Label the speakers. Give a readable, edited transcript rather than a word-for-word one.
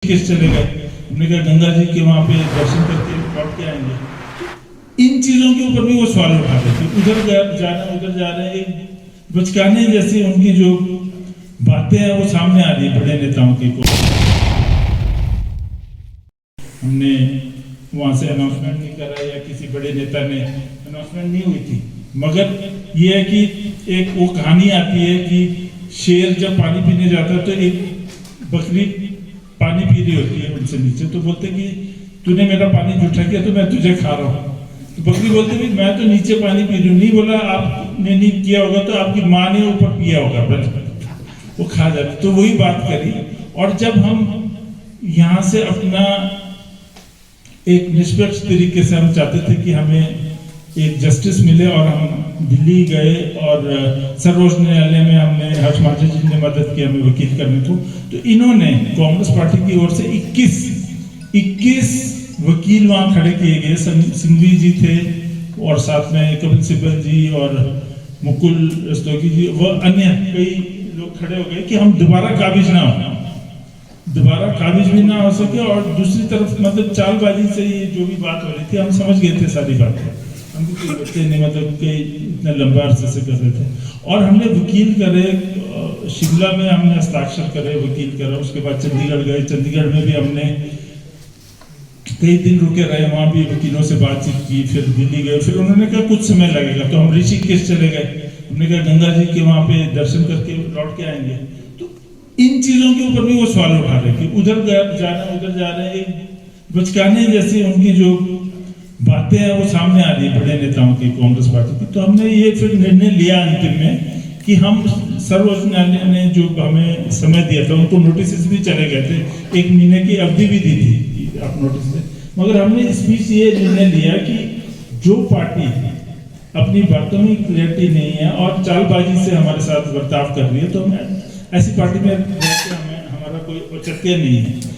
Speaker 1: ऋषिकेश चले गए, हमने कहा गंगा जी के वहाँ पे दर्शन करके लौट के आएंगे। इन चीजों के ऊपर भी वो सवाल उठा रहे थे, उधर जा रहे हैं। एक बचकाने जैसी उनकी जो बातें हैं वो सामने आ रही है बड़े नेताओं की। को हमने वहां से अनाउंसमेंट नहीं करा या किसी बड़े नेता ने अनाउंसमेंट नहीं हुई थी, मगर ये है कि एक वो कहानी आती है कि शेर जब पानी पीने जाता है तो एक बकरी पानी पी रही होती है उनसे नीचे, तो बोलते कि तूने मेरा पानी जूठा किया तो मैं तुझे खा रहा हूँ। तो बकरी बोलती भाई मैं तो नीचे पानी पी रही हूँ, नहीं बोला आपने नहीं किया होगा तो आपकी माँ ने ऊपर पिया होगा, वो खा जाती। तो वही बात करी। और जब हम यहाँ से अपना एक निष्पक्ष तरीके से हम चाहते थे कि हमें एक जस्टिस मिले, और हम दिल्ली गए और सर्वोच्च न्यायालय में हमने हर्ष मांझी जी ने मदद की हमें वकील करने को, तो इन्होंने कांग्रेस पार्टी की ओर से 21 वकील वहां खड़े किए गए। सिंघवी जी थे और साथ में कपिल सिब्बल जी और मुकुल रस्तोगी जी व अन्य कई लोग खड़े हो गए कि हम दोबारा काबिज भी ना हो सके। और दूसरी तरफ मतलब चालबाजी से ये जो भी बात हो रही थी हम समझ गए थे सारी बातें, हमको बच्चे नहीं मतलब कि इतना लंबा अरसे से कर रहे थे। और हमने वकील करे, शिमला में हमने हस्ताक्षर करे, वकील करा, उसके बाद चंडीगढ़ गए, चंडीगढ़ में भी हमने कई दिन रुके रहे, वहाँ भी वकीलों से बातचीत की, फिर दिल्ली गए, फिर उन्होंने कहा कुछ समय लगेगा, तो हम ऋषिकेश चले गए, हमने कहा गंगा जी के वहाँ पे दर्शन करके लौट के आएंगे। तो इन चीजों के ऊपर भी वो सवाल उठा रहे कि उधर जा रहे हैं। एक बचकाने जैसी उनकी जो बातें हैं वो सामने आ रही है बड़े नेताओं की, कांग्रेस पार्टी की। तो हमने ये फिर निर्णय लिया अंतिम में कि हम सर्वोच्च न्यायालय ने जो हमें समय दिया था, उनको नोटिस भी चले गए थे, 1 महीने की अवधि भी दी थी आप नोटिस में, मगर हमने इस बीच ये निर्णय लिया कि जो पार्टी अपनी बातों में क्लियरिटी नहीं है और चालबाजी से हमारे साथ बर्ताव कर रही है, तो हम ऐसी पार्टी में हमारा कोई औचित्य नहीं है।